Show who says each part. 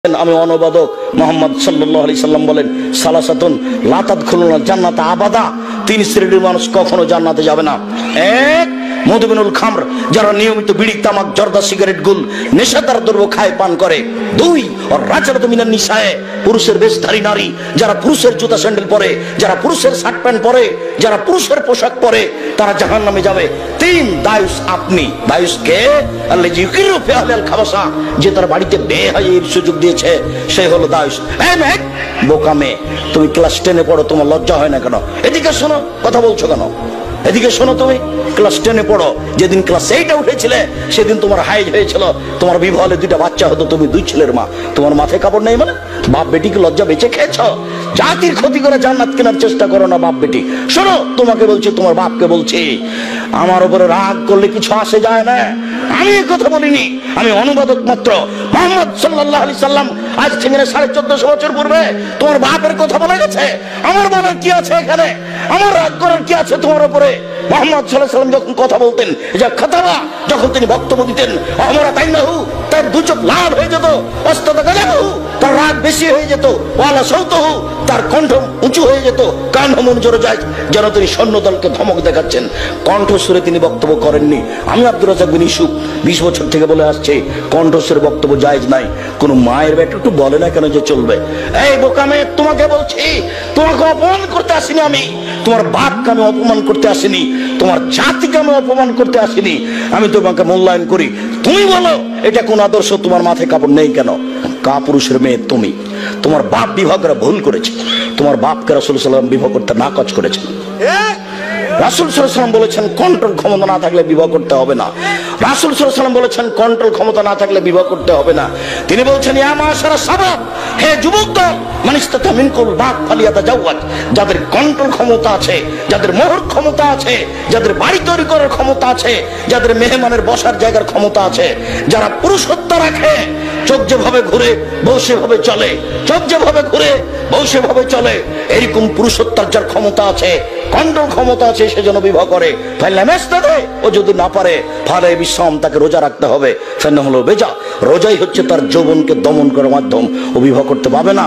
Speaker 1: আমি অনুবাদক মুহাম্মদ সাল্লাল্লাহু আলাইহি সাল্লাম বলেন সালাসাতুন লা তাদখুলুনা জান্নাতা আবাদা, তিন শ্রেণীর মানুষ কখনো জান্নাতে যাবে না। এক, মুদমিনুল খামর, যারা নিয়মিত বিড়ি তামাক জর্দা সিগারেট গুল নেশাদার দ্রব্য খায় পান করে। দুই, আর রাজারাতু মিনান নিসায়ে, পুরুষের বেশধারী নারী, যারা পুরুষের জুতা স্যান্ডেল পরে, যারা পুরুষের শার্ট প্যান্ট পরে, যারা পুরুষের পোশাক পরে, তারা জাহান্নামে যাবে। তিন, দায়ুস, আপনি দায়ুস কে? আল্লাযী ইউকিরু ফি আহলিল খাবাসা, যে তার বাড়িতে বেহায়ার সুযোগ দিয়েছে, সে হলো দায়ুস। এই মেয়ে, বোকা মেয়ে, তুমি ক্লাস 10-এ পড়ো, তোমার লজ্জা হয় না কেন? এদিকে শোনো, কথা বলছো কেন? এদিকে শোনো, তুমি ক্লাস 10-এ পড়ো, যেদিন ক্লাস 8-এ উঠেছিলে সেদিন তোমার হাইজ হয়েছিল, তোমার বিবাহে 2টা বাচ্চা হতো, তুমি 2 ছেলের মা, তোমার মাথায় কাপড় নেই মানে? বাপ বেটিকে লজ্জা বেঁচে খেয়েছো? জাতির ক্ষতি করে জান্নাত কেনার চেষ্টা করো না বাপ বেটি। শোনো, তোমাকে বলছি, তোমার বাপকে বলছি, আমার উপরে রাগ করলে কিছু আসে যায় না। আমি এই কথা বলিনি, আমি অনুবাদক মাত্র। মুহাম্মদ সাল্লাল্লাহু আলাইহি সাল্লাম আজ থেকে 1450 বছর পূর্বে তোমার বাপের কথা বলে গেছে। আমার বলার কি আছে এখানে? আমার রাগ করার কি আছে তোমার উপরে? মুহাম্মদ সাল্লাল্লাহু আলাইহি সাল্লাম যখন কথা বলতেন, যা খাতাবা, যখন তিনি বক্তব্য দিতেন, আমরা তাইনাহু, তার দু চোখ লাল হয়ে যেত, অস্তাদা গালাহু, তার রাগ বেশি হয়ে যেত, ওয়ালা সাউতুহু, তার কণ্ঠ উঁচু হয়ে যেত, কান হমন জোরে যায়, যেন তিনি সৈন্যদলকে ধমক দেখাচ্ছেন। কণ্ঠস্বরে তিনি বক্তব্য করেননি। আমি আব্দুর রাজ্জাক বিন ইউসুফ 20 বছর থেকে বলে আসছে, কণ্ঠস্বরে বক্তব্য জায়েজ নাই। কোন মায়ের বেটা একটু বলে না কেন যে চলবে? এই বোকা মেয়ে, তোমাকে বলছি, তোমাকে অপমান করতে আসিনি আমি, তোমার বাপকে আমি অপমান করতে আসিনি, তোমার জাতিকে আমি অপমান করতে আসিনি, আমি তোমাকে মূল্যায়ন করি। তুমি বলো এটা কোন আদর্শ? তোমার মাথায় কাপড় নেই কেন? কাপুরুষের মেয়ে তুমি। তোমার বাপ বিবাহ করে ভুল করেছে, তোমার বাপকে রাসূল সাল্লাল্লাহু আলাইহি ওয়াসাল্লাম বিবাহ করতে নাকচ করেছেন। রাসূল সাল্লাল্লাহু আলাইহি ওয়াসাল্লাম বলেছেন কন্ট্রোল ক্ষমতা না থাকলে বিবাহ করতে হবে না। রাসূল সাল্লাল্লাহু আলাইহি ওয়াসাল্লাম বলেছেন কন্ট্রোল ক্ষমতা না থাকলে বিবাহ করতে হবে না। তিনি বলছেন ইয়া মাশারা শাবাব, হে যুবকদল, মান ইসতাতা মিনকুল বাত ফালিয়াতাজাওয়াজ, যাদের কন্ট্রোল ক্ষমতা আছে, যাদের মোহর ক্ষমতা আছে, যাদের বাড়ি তৈরি করার ক্ষমতা আছে, যাদের মেহমানের বসার জায়গার ক্ষমতা আছে, যারা পুরুষত্ব রাখে, চোখ যেভাবে ঘুরে বউ সেভাবে চলে, চোখ যেভাবে ঘুরে বউ সেভাবে চলে, এরকম পুরুষত্বের যার ক্ষমতা আছে, কন্ট্রোল ক্ষমতা আছে, সেজন্য বিবাহ করে। ও যদি না পারে, ফালে বিশ্রাম, তাকে রোজা রাখতে হবে। ফেন হলো বেজা, রোজাই হচ্ছে তার যৌবনকে দমন করার মাধ্যম। ও বিবাহ করতে পারবে না।